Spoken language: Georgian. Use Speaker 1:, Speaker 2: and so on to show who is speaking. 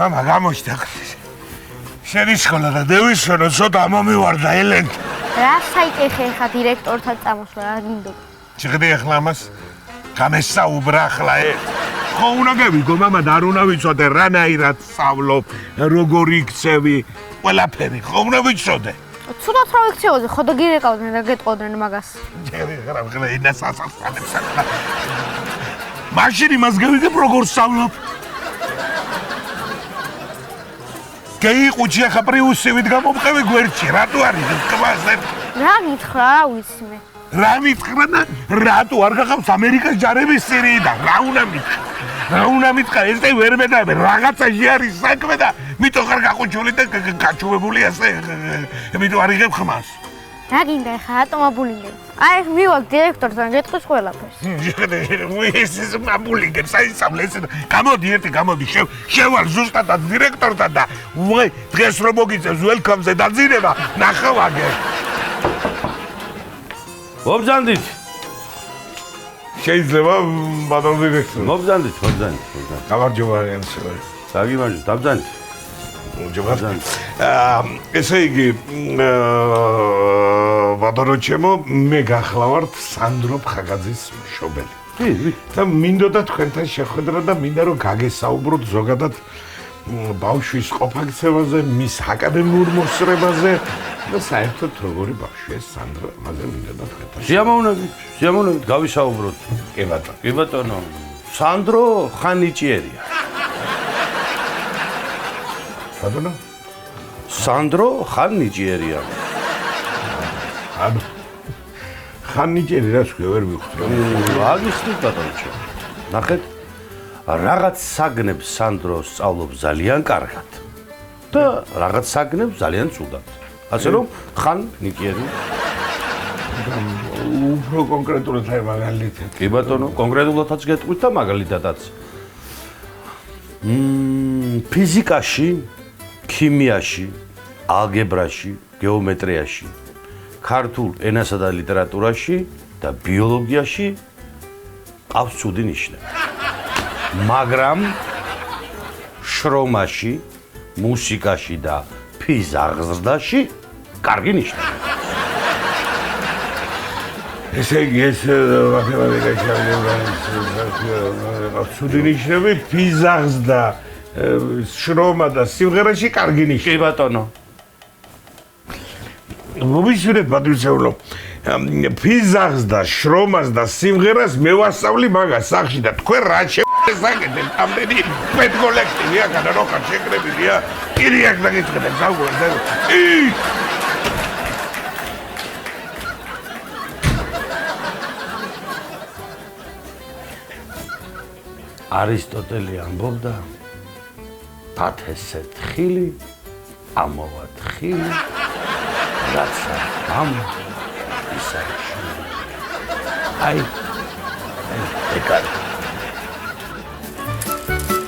Speaker 1: მამა გამოჩნდა. შენი სკოლა და დევისონო ცოტა მომივარდა ელენ.
Speaker 2: რა საიკეხე ხა დირექტორთან წამოსვლა რა გინდოდა?
Speaker 1: შეგდე ახლა ამას გამესაუბრა ახლა ხო უნდა გევიგო მამა და არ უნდა ვიცოდე რანაირად სწავლობ, როგორ იქცევი, ყველაფერი ხო უნდა ვიცოდე.
Speaker 2: ცუდად რა ვიქცეოზე, ხო და გირეკავდნენ და გეტყოდნენ მაგას.
Speaker 1: ჯერი ხარა ენა სასასწრებს. მაშინ იმას გევიგებ როგორ სწავლობ. გეიყუჩი ახლა პრიუსივით გამომყევი გვერდში, რატო არის ტყვაზე?
Speaker 2: რა მითხრა, რა ვიცი მე.
Speaker 1: რა მითხრა და რატო არ გახავს ამერიკას ჯარების სირიიდან? რა უნდა მითხრა? რა უნდა მითხრა? ეს ვერ მეტავე, რაღაცაში არის საქმე და მითო ხარ გაყუჩული და გაჩუებული ასე. მითო არ იღებ ხმას.
Speaker 2: რა გინდა ხა ატომაბულინგენ? აი მივակ დირექტორთან გეტყვის ყველაფერს.
Speaker 1: ეს მაბულინგენ, საისწავლეს. გამოდი ერთი, გამოდი, შევალ ზუსტად დირექტორთან და ვაი, დღეს რომ მოგიწევს ველკამზე დაძინება, ნახავ აგერ.
Speaker 3: მობრძანდით.
Speaker 1: შეიძლება ბატონ დირექტორი.
Speaker 3: მობრძანდით.
Speaker 1: გამარჯობა ენსო.
Speaker 3: საგიმარჯო, დაბრძანდით.
Speaker 1: მოგჯობათ. ესე იგი ბატონო ჩემო, მე გახლავართ სანდრო ფხაგაძის მშობელი. და მინდოდა თქვენთან შეხვედრა და მინდა რომ გაგესაუბროთ ზოგადად ბავშვის ყოფაქცევაზე, მის აკადემიურ მოსწრებაზე და საერთოდ როგორი ბავშვია სანდრო, ამაზე მინდოდა თქვენთან.
Speaker 3: სიამოვნებით გავისაუბროთ. კი ბატონო. სანდრო ხანიჭიერია.
Speaker 1: ბატონო?
Speaker 3: სანდრო ხანიჭიერია.
Speaker 1: ანუ ხანიჭიერი რას ქვია ვერ მივხვდი.
Speaker 3: აგიხსნით ბატონო. ნახეთ რაღაც საგნებს სანდრო სწავლობს ძალიან კარგად და რაღაც საგნებს ძალიან ცუდად. ასე რომ ხანიჭიერი.
Speaker 1: უფრო კონკრეტულად აი მაგალითად.
Speaker 3: კი ბატონო, კონკრეტულადაც გეტყვით და მაგალითადაც. ფიზიკაში, ქიმიაში, ალგებრაში, გეომეტრიაში, ქართულ ენასა და ლიტერატურაში და ბიოლოგიაში ყავს ცუდი ნიშნები. მაგრამ შრომაში, მუსიკაში და ფიზაღზრდაში კარგი ნიშნები.
Speaker 1: ესე იგი ეს მათემატიკაში ცუდი ნიშნები, ფიზაღზრდა, შრომა და სიმღერაში კარგი ნიშნები.
Speaker 3: კი ბატონო.
Speaker 1: მოვისურვეთ ბატონო, ფიზაღზრდა, შრომას და სიმღერას მე ვასწავლი მაგას სახში და თქვენ რა შეგეკეთებთ? ამდენი პედკოლექტივია, განაროხა შეკრებილია. კირიაკ დაგიწყებთ, საუბრობთ.
Speaker 3: არისტოტელი ამბობდა დათესე თხილი, ამოვა თხილი, რაცა ამ ისარში. აი, ეკარი.